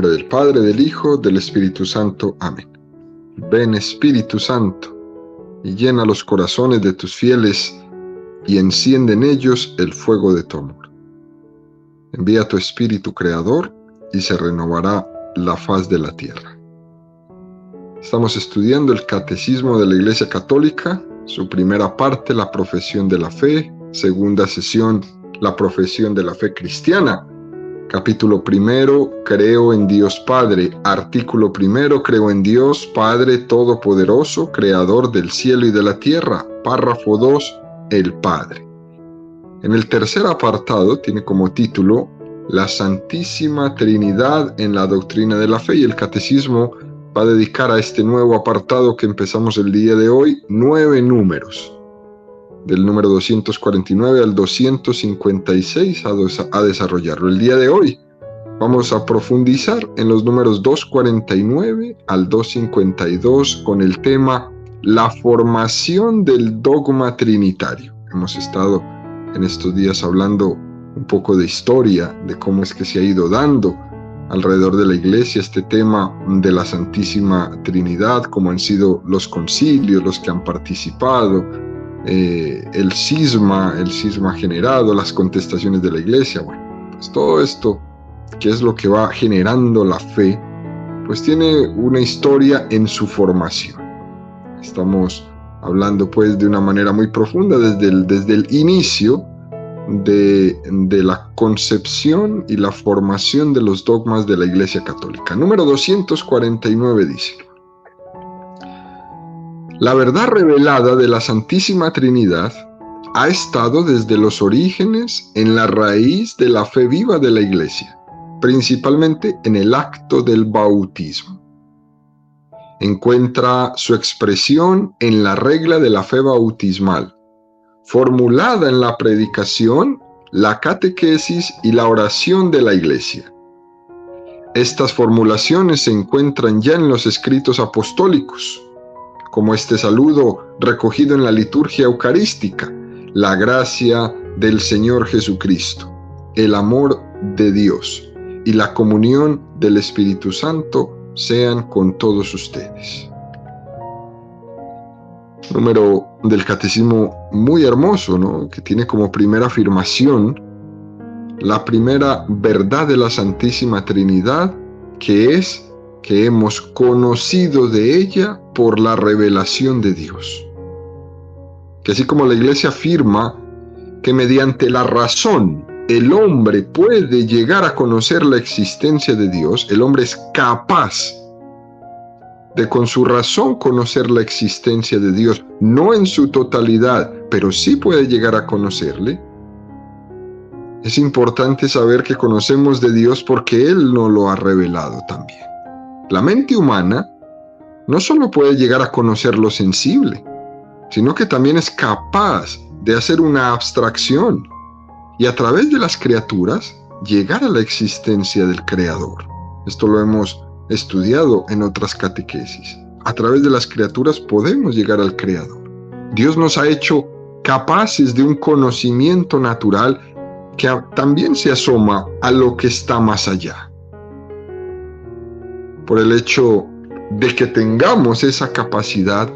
nombre del Padre, del Hijo, del Espíritu Santo. Amén. Ven, Espíritu Santo, y llena los corazones de tus fieles, y enciende en ellos el fuego de tu amor. Envía tu Espíritu Creador, y se renovará la faz de la tierra. Estamos estudiando el Catecismo de la Iglesia Católica, su primera parte, la profesión de la fe, segunda sesión, la profesión de la fe cristiana. Capítulo primero, creo en Dios Padre. Artículo primero, creo en Dios Padre Todopoderoso, Creador del cielo y de la tierra. Párrafo 2, el Padre. En el tercer apartado tiene como título La Santísima Trinidad en la doctrina de la fe, y el Catecismo va a dedicar a este nuevo apartado que empezamos el día de hoy 9 números. Del número 249 al 256 a desarrollarlo. El día de hoy vamos a profundizar en los números 249 al 252 con el tema La formación del dogma trinitario. Hemos estado en estos días hablando un poco de historia, de cómo es que se ha ido dando alrededor de la Iglesia este tema de la Santísima Trinidad, cómo han sido los concilios, los que han participado, el cisma generado, las contestaciones de la Iglesia. Bueno, pues todo esto, que es lo que va generando la fe, pues tiene una historia en su formación. Estamos hablando pues de una manera muy profunda desde el inicio de la concepción y la formación de los dogmas de la Iglesia Católica. Número 249 dice: La verdad revelada de la Santísima Trinidad ha estado desde los orígenes en la raíz de la fe viva de la Iglesia, principalmente en el acto del bautismo. Encuentra su expresión en la regla de la fe bautismal, formulada en la predicación, la catequesis y la oración de la Iglesia. Estas formulaciones se encuentran ya en los escritos apostólicos, como este saludo recogido en la liturgia eucarística: la gracia del Señor Jesucristo, el amor de Dios y la comunión del Espíritu Santo sean con todos ustedes. Número del Catecismo muy hermoso, ¿no? Que tiene como primera afirmación la primera verdad de la Santísima Trinidad, que es que hemos conocido de ella por la revelación de Dios. Que así como la Iglesia afirma que mediante la razón el hombre puede llegar a conocer la existencia de Dios, el hombre es capaz de con su razón conocer la existencia de Dios, no en su totalidad, pero sí puede llegar a conocerle. Es importante saber que conocemos de Dios porque Él nos lo ha revelado también. La mente humana no solo puede llegar a conocer lo sensible, sino que también es capaz de hacer una abstracción y a través de las criaturas llegar a la existencia del Creador. Esto lo hemos estudiado en otras catequesis. A través de las criaturas podemos llegar al Creador. Dios nos ha hecho capaces de un conocimiento natural que también se asoma a lo que está más allá. Por el hecho de que tengamos esa capacidad,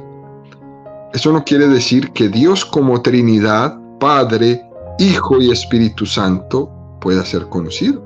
eso no quiere decir que Dios como Trinidad, Padre, Hijo y Espíritu Santo, pueda ser conocido.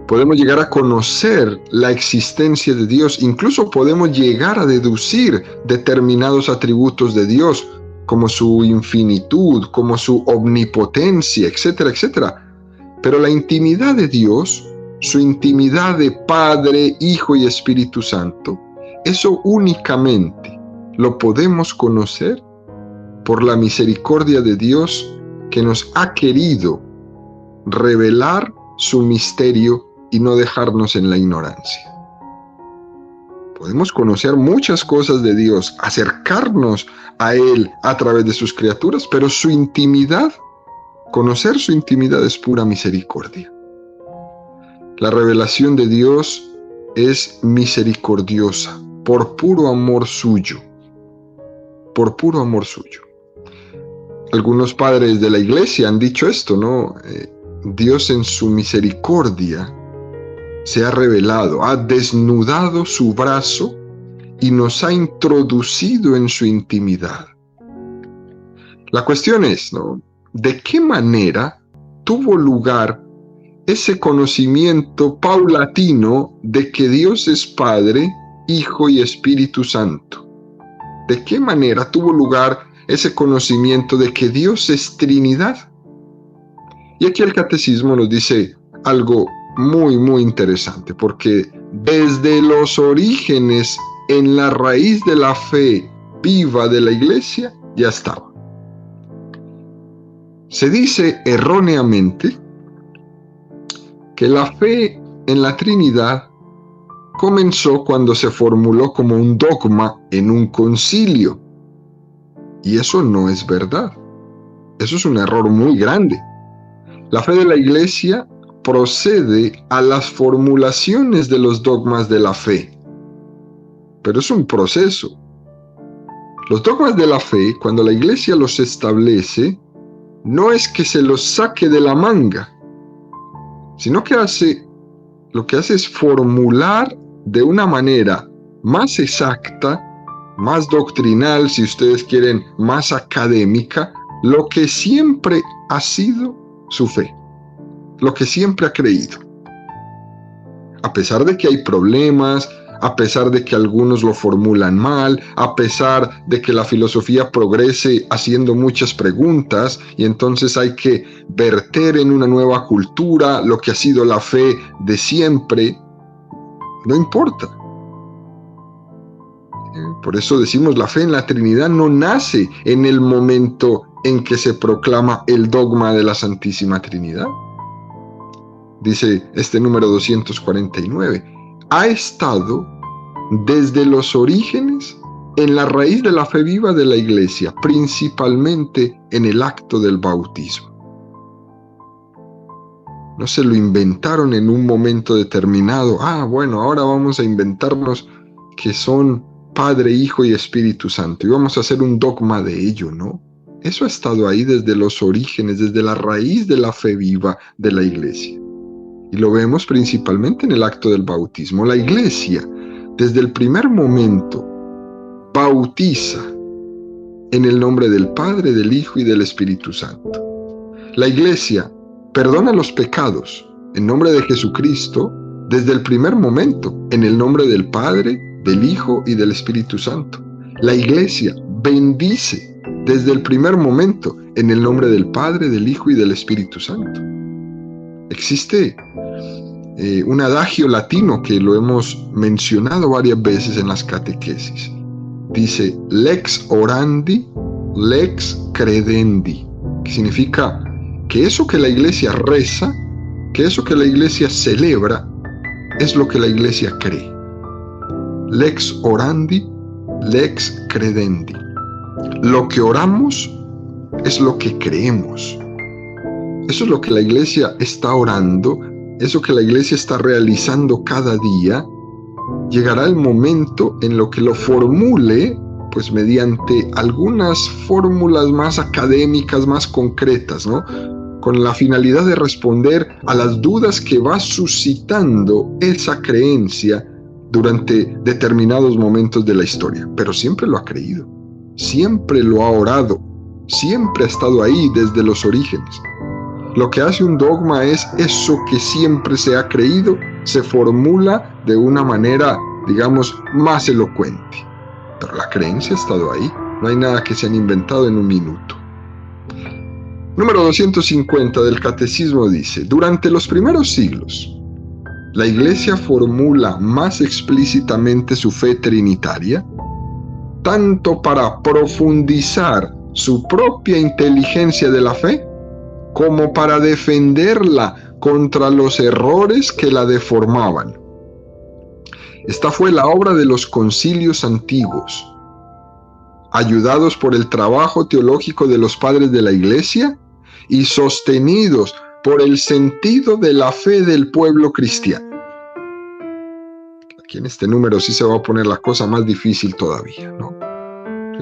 Podemos llegar a conocer la existencia de Dios, incluso podemos llegar a deducir determinados atributos de Dios, como su infinitud, como su omnipotencia, etcétera, etcétera. Pero la intimidad de Dios, su intimidad de Padre, Hijo y Espíritu Santo, eso únicamente lo podemos conocer por la misericordia de Dios que nos ha querido revelar su misterio y no dejarnos en la ignorancia. Podemos conocer muchas cosas de Dios, acercarnos a Él a través de sus criaturas, pero su intimidad, conocer su intimidad es pura misericordia. La revelación de Dios es misericordiosa, por puro amor suyo, por puro amor suyo. Algunos padres de la Iglesia han dicho esto, ¿no? Dios en su misericordia se ha revelado, ha desnudado su brazo y nos ha introducido en su intimidad. La cuestión es, ¿no?, ¿de qué manera tuvo lugar ese conocimiento paulatino de que Dios es Padre, Hijo y Espíritu Santo? ¿De qué manera tuvo lugar ese conocimiento de que Dios es Trinidad? Y aquí el Catecismo nos dice algo muy, muy interesante, porque desde los orígenes, en la raíz de la fe viva de la Iglesia, ya estaba. Se dice erróneamente que la fe en la Trinidad comenzó cuando se formuló como un dogma en un concilio. Y eso no es verdad. Eso es un error muy grande. La fe de la Iglesia procede a las formulaciones de los dogmas de la fe. Pero es un proceso. Los dogmas de la fe, cuando la Iglesia los establece, no es que se los saque de la manga, sino que lo que hace es formular de una manera más exacta, más doctrinal, si ustedes quieren, más académica, lo que siempre ha sido su fe, lo que siempre ha creído. A pesar de que hay problemas, a pesar de que algunos lo formulan mal, a pesar de que la filosofía progrese haciendo muchas preguntas y entonces hay que verter en una nueva cultura lo que ha sido la fe de siempre, no importa. Por eso decimos, la fe en la Trinidad no nace en el momento en que se proclama el dogma de la Santísima Trinidad. Dice este número 249, ha estado desde los orígenes en la raíz de la fe viva de la Iglesia, principalmente en el acto del bautismo. No se lo inventaron en un momento determinado. Bueno, ahora vamos a inventarnos que son Padre, Hijo y Espíritu Santo y vamos a hacer un dogma de ello, ¿no? Eso ha estado ahí desde los orígenes, desde la raíz de la fe viva de la Iglesia. Y lo vemos principalmente en el acto del bautismo. La Iglesia, desde el primer momento, bautiza en el nombre del Padre, del Hijo y del Espíritu Santo. La Iglesia perdona los pecados en nombre de Jesucristo desde el primer momento, en el nombre del Padre, del Hijo y del Espíritu Santo. La Iglesia bendice desde el primer momento, en el nombre del Padre, del Hijo y del Espíritu Santo. Existe un adagio latino que lo hemos mencionado varias veces en las catequesis. Dice, lex orandi, lex credendi, que significa que eso que la Iglesia reza, que eso que la Iglesia celebra, es lo que la Iglesia cree. Lex orandi, lex credendi. Lo que oramos es lo que creemos. Eso es lo que la Iglesia está orando, eso que la Iglesia está realizando cada día. Llegará el momento en lo que lo formule, pues mediante algunas fórmulas más académicas, más concretas, ¿no?, con la finalidad de responder a las dudas que va suscitando esa creencia durante determinados momentos de la historia. Pero siempre lo ha creído, siempre lo ha orado, siempre ha estado ahí desde los orígenes. Lo que hace un dogma es eso que siempre se ha creído, se formula de una manera, digamos, más elocuente. Pero la creencia ha estado ahí, no hay nada que se han inventado en un minuto. Número 250 del Catecismo dice, durante los primeros siglos, la Iglesia formula más explícitamente su fe trinitaria, tanto para profundizar su propia inteligencia de la fe, como para defenderla contra los errores que la deformaban. Esta fue la obra de los concilios antiguos, ayudados por el trabajo teológico de los padres de la Iglesia y sostenidos por el sentido de la fe del pueblo cristiano. Aquí en este número sí se va a poner la cosa más difícil todavía, ¿no?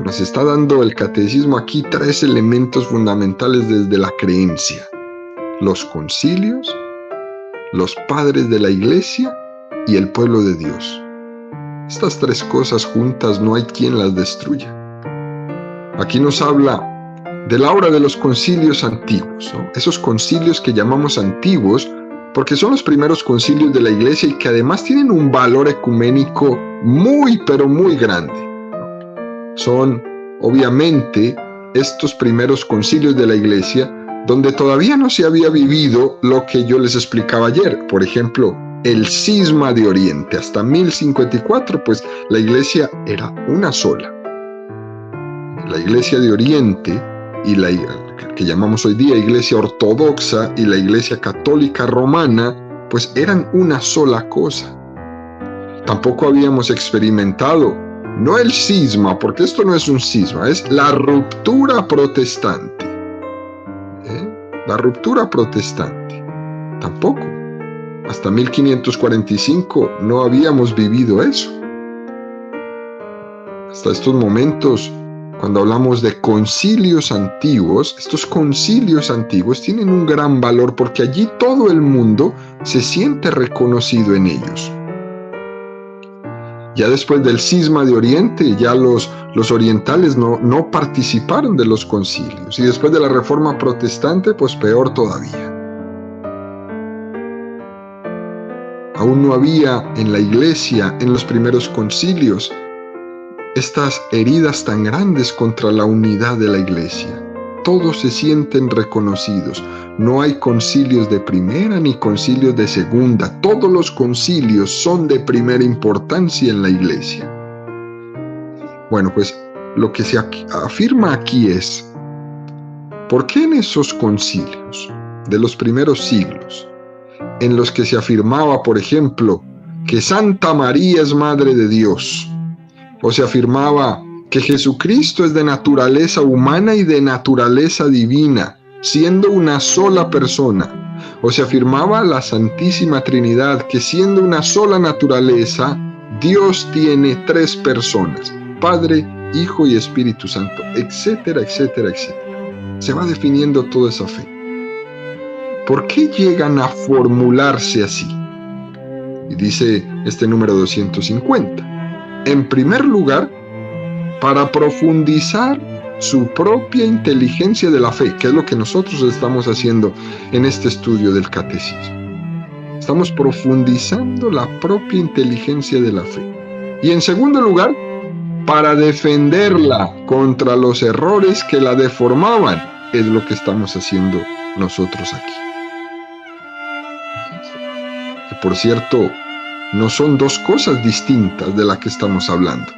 Nos está dando el Catecismo aquí 3 elementos fundamentales desde la creencia: los concilios, los padres de la iglesia y el pueblo de Dios. Estas tres cosas juntas no hay quien las destruya. Aquí nos habla de la obra de los concilios antiguos, ¿no? Esos concilios que llamamos antiguos porque son los primeros concilios de la iglesia y que además tienen un valor ecuménico muy, pero muy grande. Son, obviamente, estos primeros concilios de la iglesia donde todavía no se había vivido lo que yo les explicaba ayer. Por ejemplo, el cisma de Oriente. Hasta 1054, pues la iglesia era una sola. La iglesia de Oriente y la que llamamos hoy día iglesia ortodoxa y la iglesia católica romana, pues eran una sola cosa. Tampoco habíamos experimentado, no el cisma, porque esto no es un cisma, es la ruptura protestante. La ruptura protestante. Tampoco. Hasta 1545 no habíamos vivido eso. Hasta estos momentos, cuando hablamos de concilios antiguos, estos concilios antiguos tienen un gran valor porque allí todo el mundo se siente reconocido en ellos. Ya después del cisma de Oriente, ya los orientales no participaron de los concilios. Y después de la Reforma Protestante, pues peor todavía. Aún no había en la iglesia, en los primeros concilios, estas heridas tan grandes contra la unidad de la iglesia. Todos se sienten reconocidos. No hay concilios de primera ni concilios de segunda. Todos los concilios son de primera importancia en la iglesia. Bueno, pues lo que se afirma aquí es, ¿por qué en esos concilios de los primeros siglos, en los que se afirmaba, por ejemplo, que Santa María es Madre de Dios, o se afirmaba que Jesucristo es de naturaleza humana y de naturaleza divina, siendo una sola persona, o se afirmaba la Santísima Trinidad, que siendo una sola naturaleza, Dios tiene tres personas, Padre, Hijo y Espíritu Santo, etcétera, etcétera, etcétera? Se va definiendo toda esa fe. ¿Por qué llegan a formularse así? Y dice este número 250. En primer lugar, para profundizar su propia inteligencia de la fe, que es lo que nosotros estamos haciendo en este estudio del catecismo. Estamos profundizando la propia inteligencia de la fe. Y en segundo lugar, para defenderla contra los errores que la deformaban, es lo que estamos haciendo nosotros aquí. Que por cierto, no son dos cosas distintas de las que estamos hablando.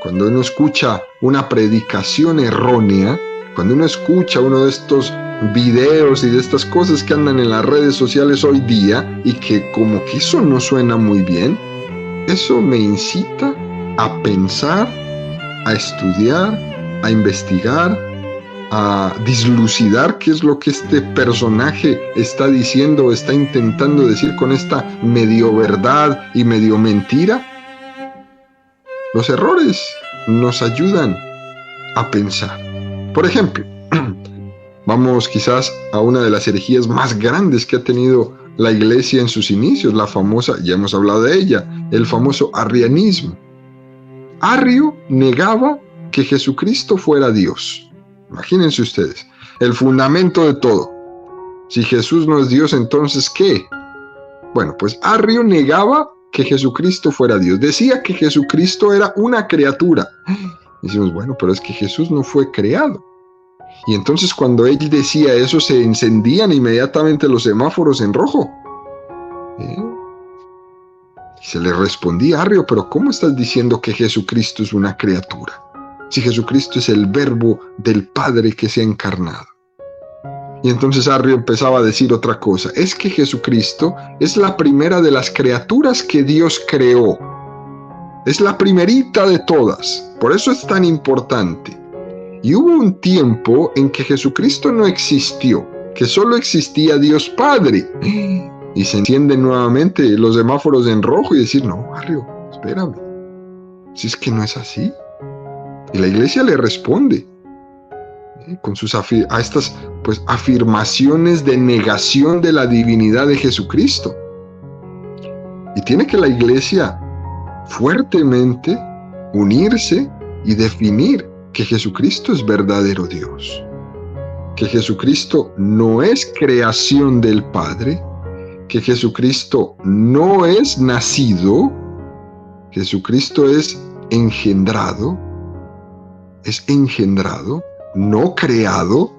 Cuando uno escucha una predicación errónea, cuando uno escucha uno de estos videos y de estas cosas que andan en las redes sociales hoy día y que como que eso no suena muy bien, eso me incita a pensar, a estudiar, a investigar, a dislucidar qué es lo que este personaje está diciendo o está intentando decir con esta medio verdad y medio mentira. Los errores nos ayudan a pensar. Por ejemplo, vamos quizás a una de las herejías más grandes que ha tenido la iglesia en sus inicios, la famosa, ya hemos hablado de ella, el famoso arrianismo. Arrio negaba que Jesucristo fuera Dios. Imagínense ustedes, el fundamento de todo. Si Jesús no es Dios, entonces ¿qué? Bueno, pues Arrio negaba que Jesucristo fuera Dios. Decía que Jesucristo era una criatura. Decimos, bueno, pero es que Jesús no fue creado. Y entonces cuando él decía eso, se encendían inmediatamente los semáforos en rojo. Y se le respondía a Arrio, pero ¿cómo estás diciendo que Jesucristo es una criatura? Si Jesucristo es el verbo del Padre que se ha encarnado. Y entonces Arrio empezaba a decir otra cosa. Es que Jesucristo es la primera de las criaturas que Dios creó. Es la primerita de todas. Por eso es tan importante. Y hubo un tiempo en que Jesucristo no existió, que solo existía Dios Padre. Y se encienden nuevamente los semáforos en rojo y decir, no, Arrio, espérame. Si es que no es así. Y la iglesia le responde. con a estas pues, afirmaciones de negación de la divinidad de Jesucristo. Y tiene que la Iglesia fuertemente unirse y definir que Jesucristo es verdadero Dios, que Jesucristo no es creación del Padre, que Jesucristo no es nacido, Jesucristo es engendrado, no creado.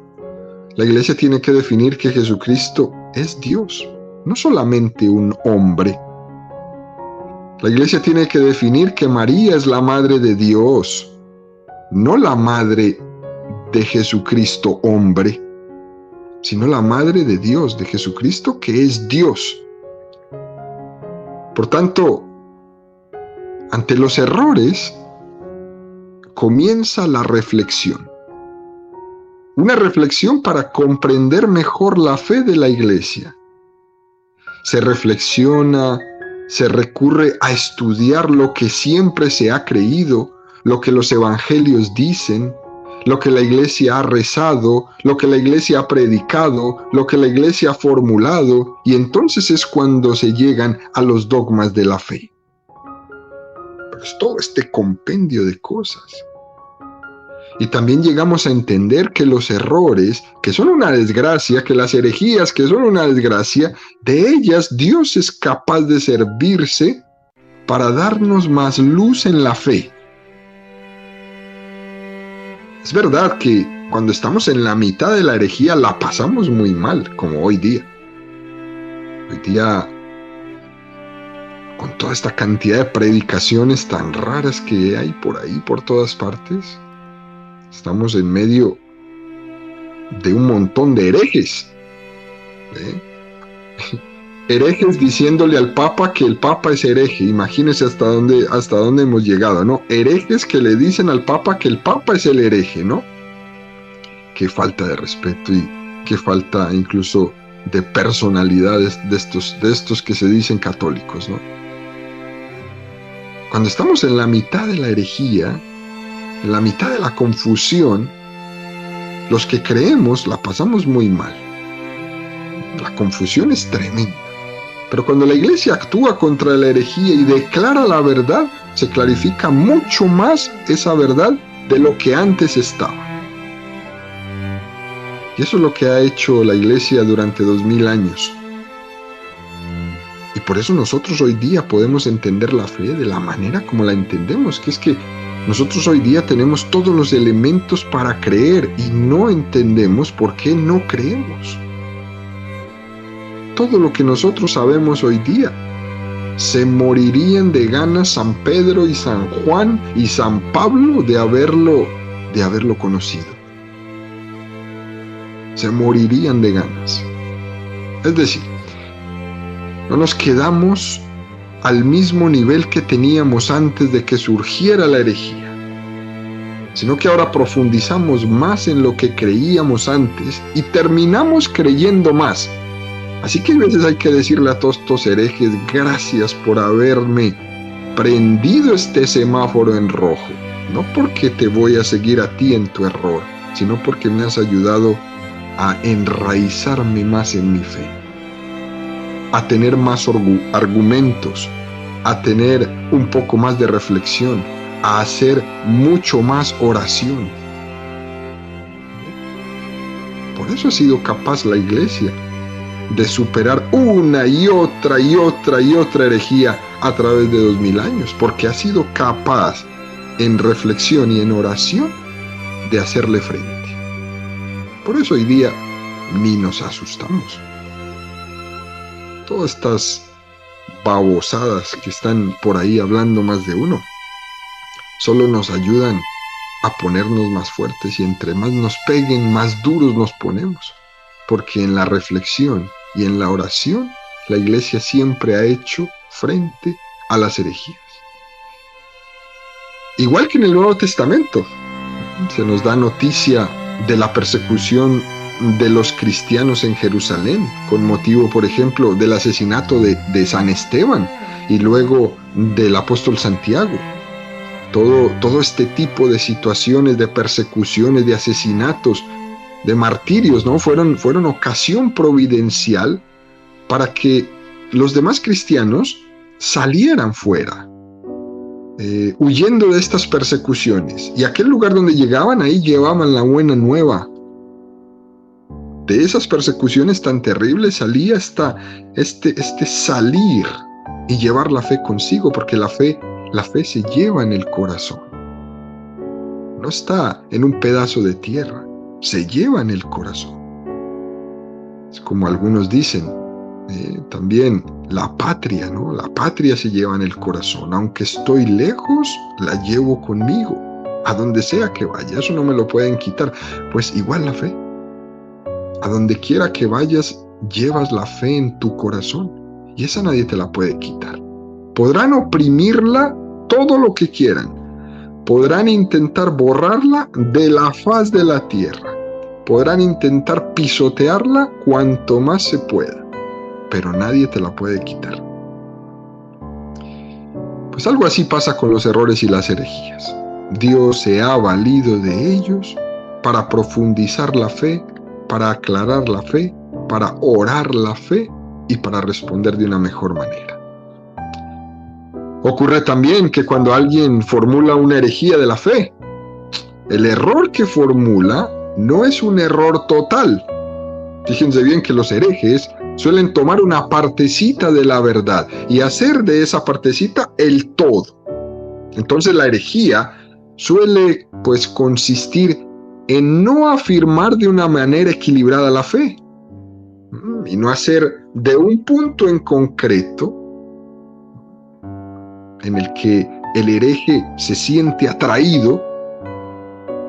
La Iglesia tiene que definir que Jesucristo es Dios, no solamente un hombre. La Iglesia tiene que definir que María es la madre de Dios, no la madre de Jesucristo hombre, sino la madre de Dios, de Jesucristo, que es Dios. Por tanto, ante los errores comienza la reflexión. Una reflexión para comprender mejor la fe de la Iglesia. Se reflexiona, se recurre a estudiar lo que siempre se ha creído, lo que los evangelios dicen, lo que la Iglesia ha rezado, lo que la Iglesia ha predicado, lo que la Iglesia ha formulado, y entonces es cuando se llegan a los dogmas de la fe. Pero es todo este compendio de cosas. Y también llegamos a entender que los errores, que son una desgracia, que las herejías, que son una desgracia, de ellas Dios es capaz de servirse para darnos más luz en la fe. Es verdad que cuando estamos en la mitad de la herejía la pasamos muy mal, como hoy día. Hoy día, con toda esta cantidad de predicaciones tan raras que hay por ahí, por todas partes, estamos en medio de un montón de herejes. Herejes diciéndole al Papa que el Papa es hereje. Imagínense hasta dónde hemos llegado, ¿no? Herejes que le dicen al Papa que el Papa es el hereje, ¿no? Qué falta de respeto y qué falta incluso de personalidades de estos que se dicen católicos, ¿no? Cuando estamos en la mitad de la herejía, en la mitad de la confusión, los que creemos la pasamos muy mal. La confusión es tremenda. Pero cuando la Iglesia actúa contra la herejía y declara la verdad, se clarifica mucho más esa verdad de lo que antes estaba. Y eso es lo que ha hecho la Iglesia durante 2000 años. Y por eso nosotros hoy día podemos entender la fe de la manera como la entendemos, que es que nosotros hoy día tenemos todos los elementos para creer y no entendemos por qué no creemos. Todo lo que nosotros sabemos hoy día, se morirían de ganas San Pedro y San Juan y San Pablo de haberlo conocido. Se morirían de ganas. Es decir, no nos quedamos al mismo nivel que teníamos antes de que surgiera la herejía, sino que ahora profundizamos más en lo que creíamos antes y terminamos creyendo más. Así que a veces hay que decirle a todos estos herejes, gracias por haberme prendido este semáforo en rojo, no porque te voy a seguir a ti en tu error, sino porque me has ayudado a enraizarme más en mi fe, a tener más argumentos, a tener un poco más de reflexión, a hacer mucho más oración. Por eso ha sido capaz la Iglesia de superar una y otra herejía a través de 2000 años, porque ha sido capaz en reflexión y en oración de hacerle frente. Por eso hoy día ni nos asustamos. Todas estas babosadas que están por ahí hablando más de uno solo nos ayudan a ponernos más fuertes, y entre más nos peguen, más duros nos ponemos, porque en la reflexión y en la oración la Iglesia siempre ha hecho frente a las herejías. Igual que en el Nuevo Testamento se nos da noticia de la persecución de los cristianos en Jerusalén, con motivo, por ejemplo, del asesinato de San Esteban y luego del apóstol Santiago. todo este tipo de situaciones, de persecuciones, de asesinatos, de martirios, ¿no? Fueron ocasión providencial para que los demás cristianos salieran fuera, huyendo de estas persecuciones. Y aquel lugar donde llegaban, ahí llevaban la buena nueva. De esas persecuciones tan terribles salía este salir y llevar la fe consigo, porque la fe se lleva en el corazón. No está en un pedazo de tierra, se lleva en el corazón. Es como algunos dicen, también la patria, ¿no? La patria se lleva en el corazón. Aunque estoy lejos, la llevo conmigo. A donde sea que vaya, eso no me lo pueden quitar. Pues igual la fe. A donde quiera que vayas, llevas la fe en tu corazón. Y esa nadie te la puede quitar. Podrán oprimirla todo lo que quieran. Podrán intentar borrarla de la faz de la tierra. Podrán intentar pisotearla cuanto más se pueda. Pero nadie te la puede quitar. Pues algo así pasa con los errores y las herejías. Dios se ha valido de ellos para profundizar la fe, para aclarar la fe, para orar la fe y para responder de una mejor manera. Ocurre también que cuando alguien formula una herejía de la fe, el error que formula no es un error total. Fíjense bien que los herejes suelen tomar una partecita de la verdad y hacer de esa partecita el todo. Entonces la herejía suele pues consistir en no afirmar de una manera equilibrada la fe y no hacer de un punto en concreto en el que el hereje se siente atraído,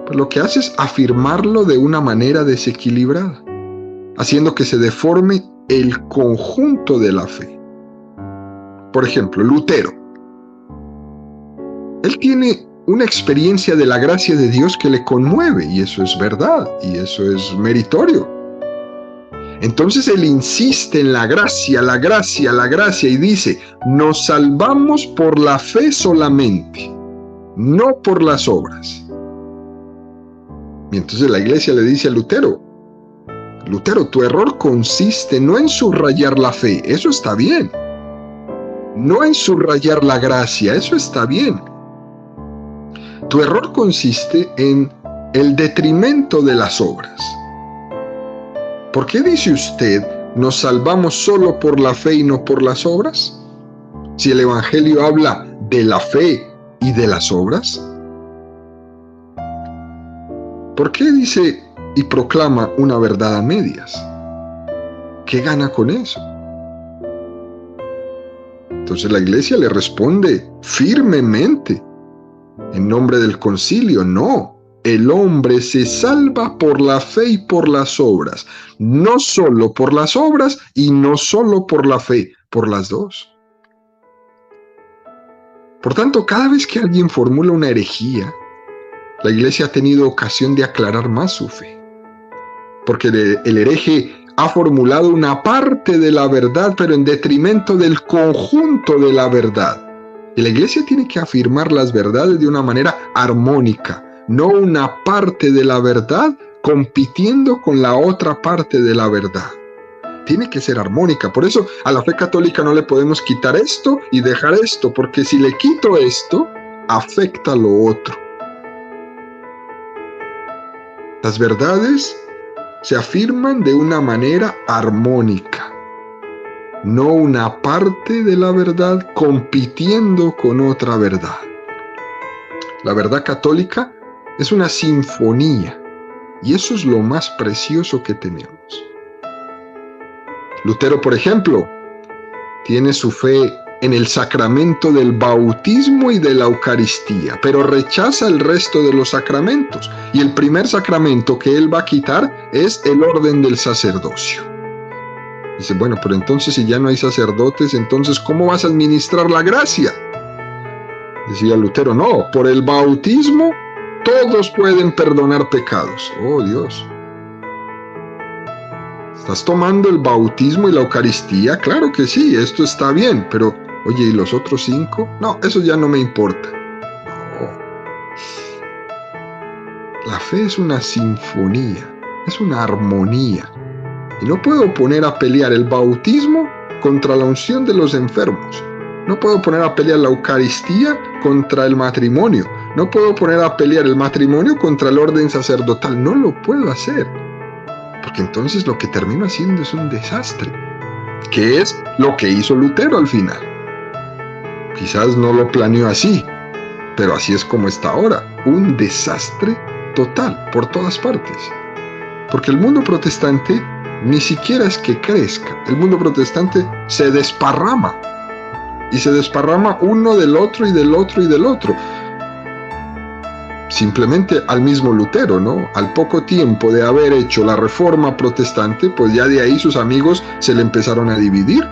pues lo que hace es afirmarlo de una manera desequilibrada, haciendo que se deforme el conjunto de la fe. Por ejemplo, Lutero. Él tiene una experiencia de la gracia de Dios que le conmueve, y eso es verdad, y eso es meritorio. Entonces él insiste en la gracia, la gracia, la gracia, y dice, nos salvamos por la fe solamente, no por las obras. Y entonces la iglesia le dice a Lutero, tu error consiste no en subrayar la fe, eso está bien. No en subrayar la gracia, eso está bien. Tu error consiste en el detrimento de las obras. ¿Por qué dice usted, nos salvamos solo por la fe y no por las obras? Si el Evangelio habla de la fe y de las obras. ¿Por qué dice y proclama una verdad a medias? ¿Qué gana con eso? Entonces la iglesia le responde firmemente, en nombre del concilio, no. El hombre se salva por la fe y por las obras, no solo por las obras y no solo por la fe, por las dos. Por tanto, cada vez que alguien formula una herejía, la iglesia ha tenido ocasión de aclarar más su fe. Porque el hereje ha formulado una parte de la verdad, pero en detrimento del conjunto de la verdad. Y la iglesia tiene que afirmar las verdades de una manera armónica, no una parte de la verdad compitiendo con la otra parte de la verdad. Tiene que ser armónica. Por eso a la fe católica no le podemos quitar esto y dejar esto, porque si le quito esto, afecta lo otro. Las verdades se afirman de una manera armónica, no una parte de la verdad compitiendo con otra verdad. La verdad católica es una sinfonía, y eso es lo más precioso que tenemos. Lutero, por ejemplo, tiene su fe en el sacramento del bautismo y de la Eucaristía, pero rechaza el resto de los sacramentos. Y el primer sacramento que él va a quitar es el orden del sacerdocio. Dice, bueno, pero entonces si ya no hay sacerdotes, entonces ¿cómo vas a administrar la gracia? Decía Lutero, no, por el bautismo todos pueden perdonar pecados. Oh Dios. ¿Estás tomando el bautismo y la Eucaristía? Claro que sí, esto está bien, pero oye, ¿y los otros 5? No, eso ya no me importa. No. La fe es una sinfonía, es una armonía. Y no puedo poner a pelear el bautismo contra la unción de los enfermos. No puedo poner a pelear la Eucaristía contra el matrimonio. No puedo poner a pelear el matrimonio contra el orden sacerdotal. No lo puedo hacer. Porque entonces lo que termino haciendo es un desastre. Que es lo que hizo Lutero al final. Quizás no lo planeó así, pero así es como está ahora. Un desastre total por todas partes. Porque el mundo protestante ni siquiera es que crezca. El mundo protestante se desparrama. Y se desparrama uno del otro y del otro y del otro. Simplemente al mismo Lutero, ¿no? Al poco tiempo de haber hecho la reforma protestante, pues ya de ahí sus amigos se le empezaron a dividir.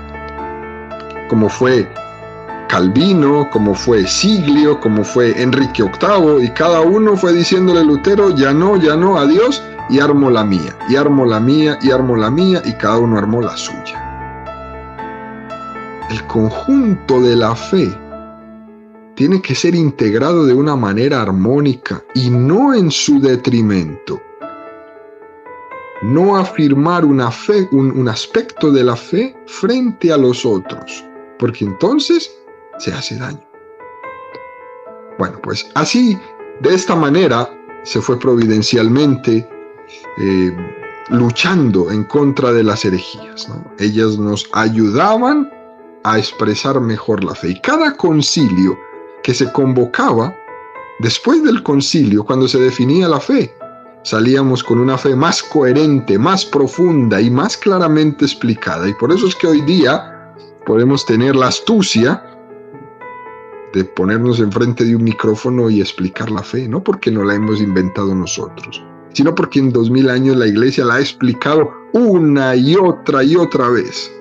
Como fue Calvino, como fue Siglio, como fue Enrique VIII, y cada uno fue diciéndole a Lutero, ya no, adiós, y armo la mía, y armo la mía, y armo la mía, y cada uno armó la suya. El conjunto de la fe tiene que ser integrado de una manera armónica y no en su detrimento. No afirmar una fe, un aspecto de la fe frente a los otros, porque entonces se hace daño. Bueno, pues así, de esta manera, se fue providencialmente luchando en contra de las herejías, ¿no? Ellas nos ayudaban a expresar mejor la fe. Y cada concilio que se convocaba, después del concilio, cuando se definía la fe, salíamos con una fe más coherente, más profunda y más claramente explicada. Y por eso es que hoy día podemos tener la astucia de ponernos enfrente de un micrófono y explicar la fe, no porque no la hemos inventado nosotros, sino porque en 2000 años la Iglesia la ha explicado una y otra vez.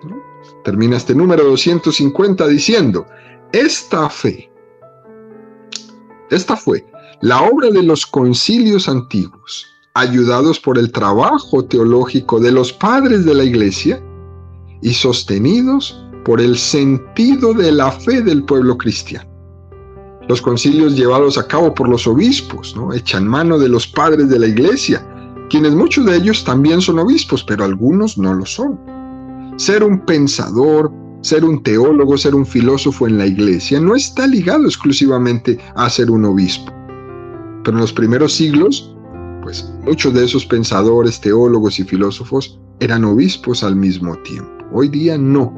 ¿No? Termina este número 250 diciendo, esta fue la obra de los concilios antiguos, ayudados por el trabajo teológico de los padres de la Iglesia y sostenidos por el sentido de la fe del pueblo cristiano. Los concilios llevados a cabo por los obispos, ¿no? Echan mano de los padres de la Iglesia, quienes muchos de ellos también son obispos, pero algunos no lo son. Ser un pensador, ser un teólogo, ser un filósofo en la Iglesia no está ligado exclusivamente a ser un obispo. Pero en los primeros siglos, pues muchos de esos pensadores, teólogos y filósofos eran obispos al mismo tiempo. Hoy día no,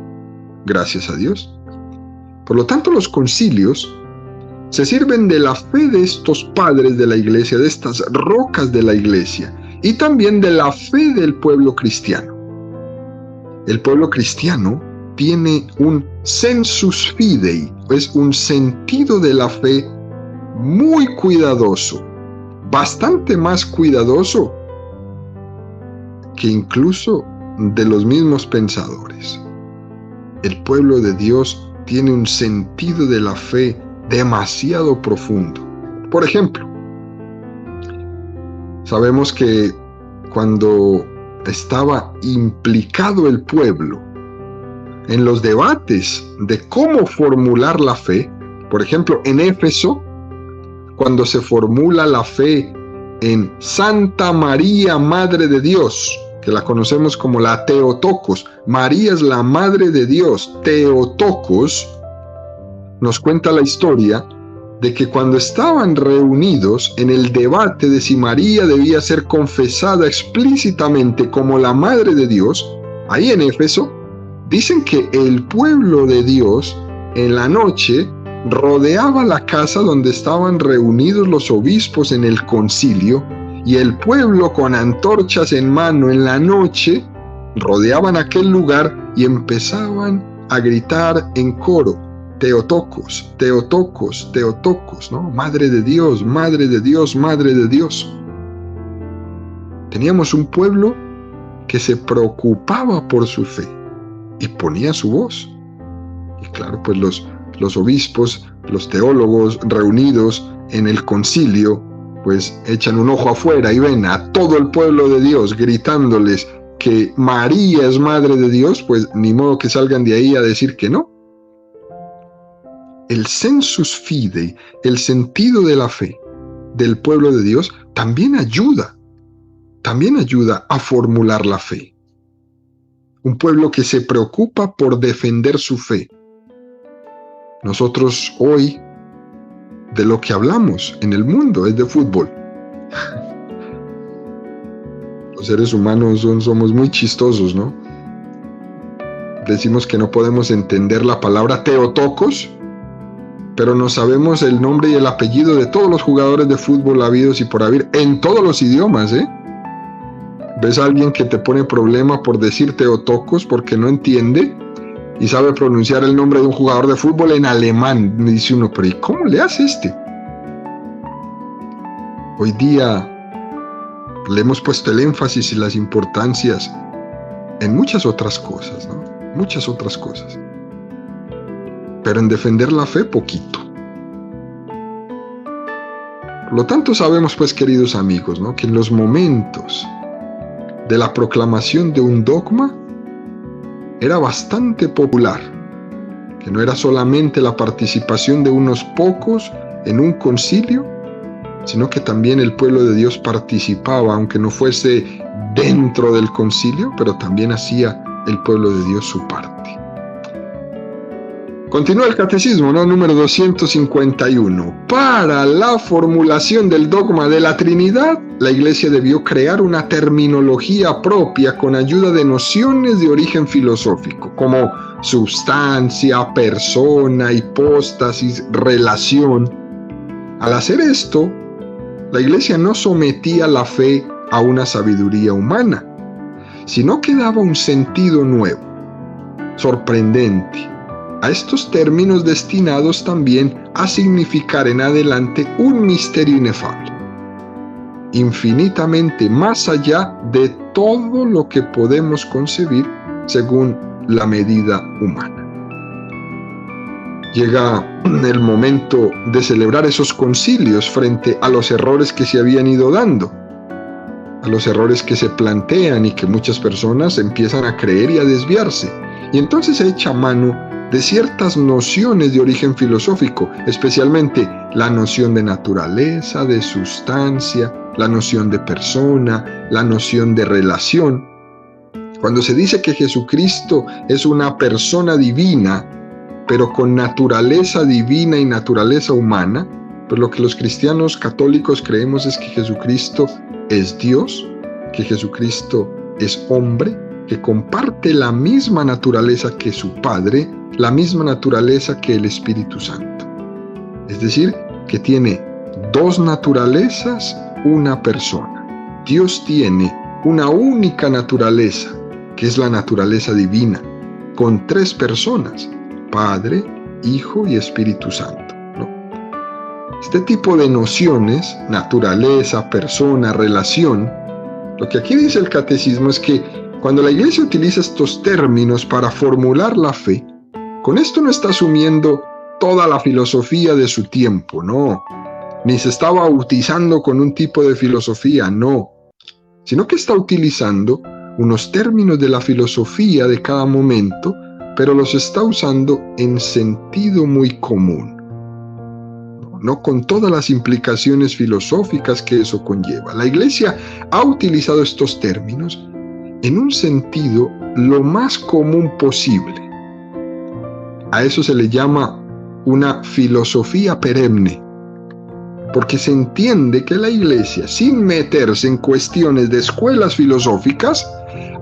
gracias a Dios. Por lo tanto, los concilios se sirven de la fe de estos padres de la Iglesia, de estas rocas de la Iglesia, y también de la fe del pueblo cristiano. El pueblo cristiano tiene un sensus fidei, es un sentido de la fe muy cuidadoso, bastante más cuidadoso que incluso de los mismos pensadores. El pueblo de Dios tiene un sentido de la fe demasiado profundo. Por ejemplo, sabemos que cuando estaba implicado el pueblo en los debates de cómo formular la fe, por ejemplo, en Éfeso, cuando se formula la fe en Santa María, Madre de Dios, que la conocemos como la Theotokos. María es la Madre de Dios. Theotokos nos cuenta la historia de que cuando estaban reunidos en el debate de si María debía ser confesada explícitamente como la Madre de Dios, ahí en Éfeso, dicen que el pueblo de Dios en la noche rodeaba la casa donde estaban reunidos los obispos en el concilio, y el pueblo con antorchas en mano en la noche rodeaban aquel lugar y empezaban a gritar en coro, Theotokos, Theotokos, Theotokos, ¿no? Madre de Dios, Madre de Dios, Madre de Dios. Teníamos un pueblo que se preocupaba por su fe y ponía su voz. Y claro, pues los obispos, los teólogos reunidos en el concilio, pues echan un ojo afuera y ven a todo el pueblo de Dios gritándoles que María es Madre de Dios, pues ni modo que salgan de ahí a decir que no. El sensus fidei, el sentido de la fe, del pueblo de Dios también ayuda a formular la fe. Un pueblo que se preocupa por defender su fe. Nosotros hoy, de lo que hablamos en el mundo, es de fútbol. Los seres humanos somos muy chistosos, ¿no? Decimos que no podemos entender la palabra Theotokos, pero no sabemos el nombre y el apellido de todos los jugadores de fútbol habidos y por haber, en todos los idiomas, ¿eh? ¿Ves a alguien que te pone problema por decir Theotokos porque no entiende y sabe pronunciar el nombre de un jugador de fútbol en alemán? Me dice uno, pero ¿y cómo le hace este? Hoy día le hemos puesto el énfasis y las importancias en muchas otras cosas, ¿no? Muchas otras cosas. Pero en defender la fe, poquito. Por lo tanto, sabemos, pues, queridos amigos, ¿no?, que en los momentos de la proclamación de un dogma era bastante popular, que no era solamente la participación de unos pocos en un concilio, sino que también el pueblo de Dios participaba, aunque no fuese dentro del concilio, pero también hacía el pueblo de Dios su parte. Continúa el catecismo, ¿no? Número 251. Para la formulación del dogma de la Trinidad, la Iglesia debió crear una terminología propia con ayuda de nociones de origen filosófico, como sustancia, persona, hipóstasis, relación. Al hacer esto, la Iglesia no sometía la fe a una sabiduría humana, sino que daba un sentido nuevo, sorprendente, a estos términos destinados también a significar en adelante un misterio inefable, infinitamente más allá de todo lo que podemos concebir según la medida humana. Llega el momento de celebrar esos concilios frente a los errores que se habían ido dando, a los errores que se plantean y que muchas personas empiezan a creer y a desviarse. Y entonces se echa mano de ciertas nociones de origen filosófico, especialmente la noción de naturaleza, de sustancia, la noción de persona, la noción de relación. Cuando se dice que Jesucristo es una persona divina, pero con naturaleza divina y naturaleza humana, pues lo que los cristianos católicos creemos es que Jesucristo es Dios, que Jesucristo es hombre, que comparte la misma naturaleza que su Padre, la misma naturaleza que el Espíritu Santo. Es decir, que tiene dos naturalezas, una persona. Dios tiene una única naturaleza, que es la naturaleza divina, con tres personas, Padre, Hijo y Espíritu Santo, ¿no? Este tipo de nociones, naturaleza, persona, relación, lo que aquí dice el catecismo es que cuando la Iglesia utiliza estos términos para formular la fe, con esto no está asumiendo toda la filosofía de su tiempo, no, ni se está bautizando con un tipo de filosofía, no, sino que está utilizando unos términos de la filosofía de cada momento, pero los está usando en sentido muy común, no con todas las implicaciones filosóficas que eso conlleva. La Iglesia ha utilizado estos términos en un sentido lo más común posible. A eso se le llama una filosofía perenne, porque se entiende que la Iglesia, sin meterse en cuestiones de escuelas filosóficas,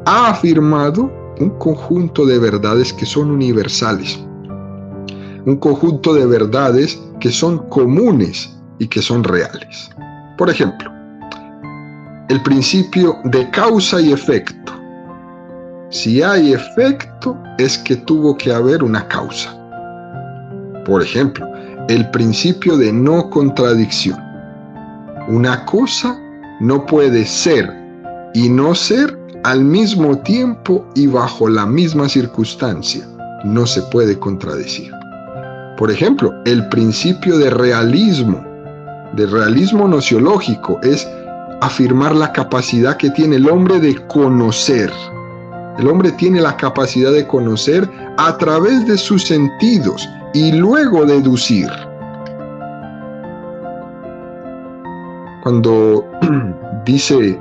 ha afirmado un conjunto de verdades que son universales, un conjunto de verdades que son comunes y que son reales. Por ejemplo, el principio de causa y efecto. Si hay efecto, es que tuvo que haber una causa. Por ejemplo, el principio de no contradicción. Una cosa no puede ser y no ser al mismo tiempo y bajo la misma circunstancia. No se puede contradecir. Por ejemplo, el principio de realismo nociológico, es afirmar la capacidad que tiene el hombre de conocer. El hombre tiene la capacidad de conocer a través de sus sentidos y luego deducir. Cuando dice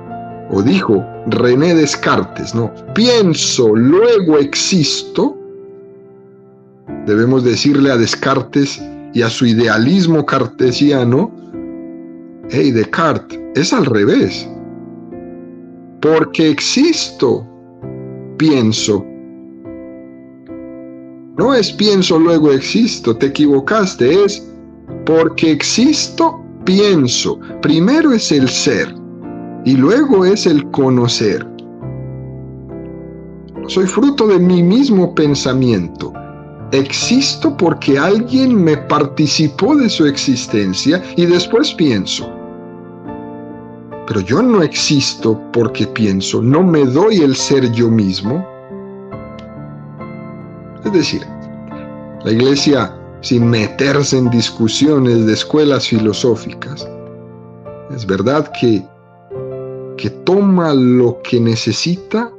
o dijo René Descartes, ¿no? Pienso, luego existo. Debemos decirle a Descartes y a su idealismo cartesiano, hey, Descartes, es al revés. Porque existo, pienso. No es pienso, luego existo, te equivocaste, es porque existo, pienso. Primero es el ser y luego es el conocer. Soy fruto de mi mismo pensamiento. Existo porque alguien me participó de su existencia y después pienso. Pero yo no existo porque pienso, no me doy el ser yo mismo. Es decir, la Iglesia, sin meterse en discusiones de escuelas filosóficas, es verdad que toma lo que necesita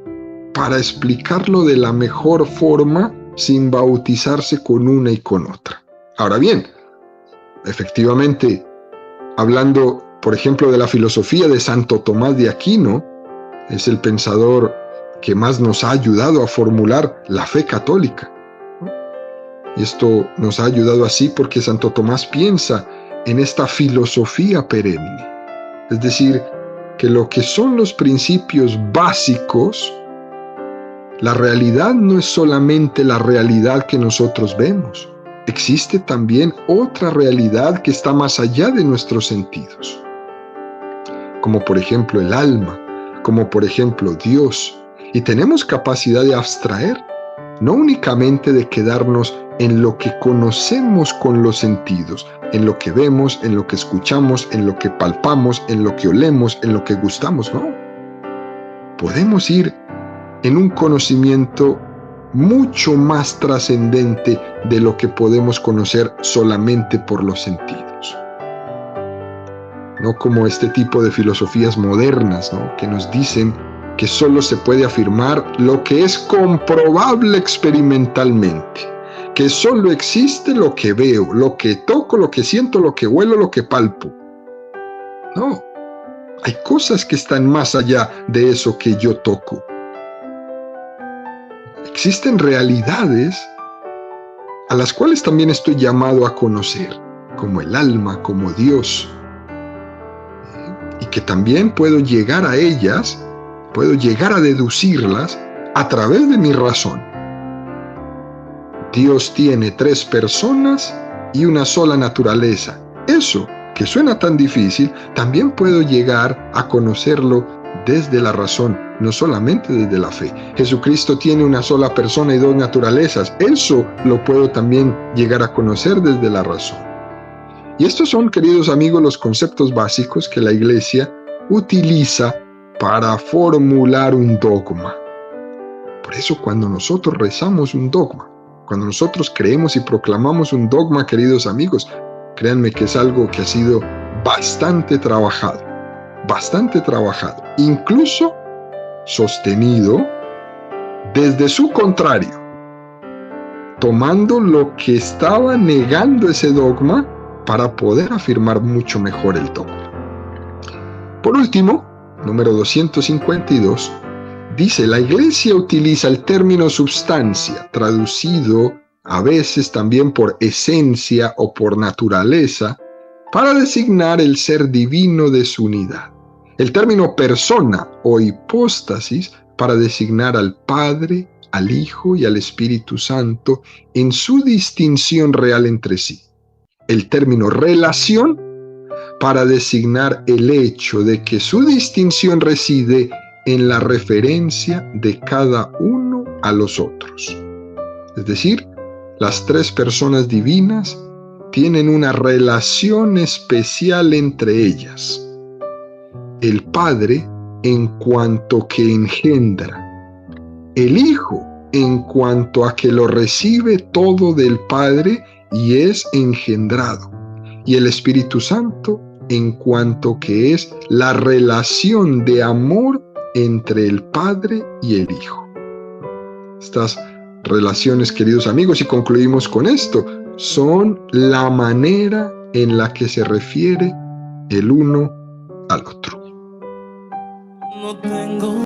para explicarlo de la mejor forma sin bautizarse con una y con otra. Ahora bien, efectivamente, hablando, por ejemplo, de la filosofía de Santo Tomás de Aquino, es el pensador que más nos ha ayudado a formular la fe católica. Y esto nos ha ayudado así porque Santo Tomás piensa en esta filosofía perenne. Es decir, que lo que son los principios básicos, la realidad no es solamente la realidad que nosotros vemos. Existe también otra realidad que está más allá de nuestros sentidos. Como por ejemplo el alma, como por ejemplo Dios. Y tenemos capacidad de abstraer, no únicamente de quedarnos en lo que conocemos con los sentidos, en lo que vemos, en lo que escuchamos, en lo que palpamos, en lo que olemos, en lo que gustamos, no. Podemos ir en un conocimiento mucho más trascendente de lo que podemos conocer solamente por los sentidos. No como este tipo de filosofías modernas, ¿no? Que nos dicen que solo se puede afirmar lo que es comprobable experimentalmente, que solo existe lo que veo, lo que toco, lo que siento, lo que huelo, lo que palpo. No, hay cosas que están más allá de eso que yo toco. Existen realidades a las cuales también estoy llamado a conocer, como el alma, como Dios, y que también puedo llegar a ellas, puedo llegar a deducirlas a través de mi razón. Dios tiene 3 personas y una sola naturaleza. Eso, que suena tan difícil, también puedo llegar a conocerlo desde la razón, no solamente desde la fe. Jesucristo tiene una sola persona y 2 naturalezas. Eso lo puedo también llegar a conocer desde la razón. Y estos son, queridos amigos, los conceptos básicos que la Iglesia utiliza para formular un dogma. Por eso cuando nosotros rezamos un dogma, cuando nosotros creemos y proclamamos un dogma, queridos amigos, créanme que es algo que ha sido bastante trabajado, incluso sostenido desde su contrario, tomando lo que estaba negando ese dogma para poder afirmar mucho mejor el dogma. Por último, número 252, dice, la Iglesia utiliza el término substancia, traducido a veces también por esencia o por naturaleza, para designar el ser divino de su unidad. El término persona o hipóstasis para designar al Padre, al Hijo y al Espíritu Santo en su distinción real entre sí. El término relación para designar el hecho de que su distinción reside en la referencia de cada uno a los otros. Es decir, las 3 personas divinas tienen una relación especial entre ellas. El Padre en cuanto que engendra, el Hijo en cuanto a que lo recibe todo del Padre y es engendrado, y el Espíritu Santo en cuanto que es la relación de amor entre el Padre y el Hijo. Estas relaciones, queridos amigos, y concluimos con esto, son la manera en la que se refiere el uno al otro. No tengo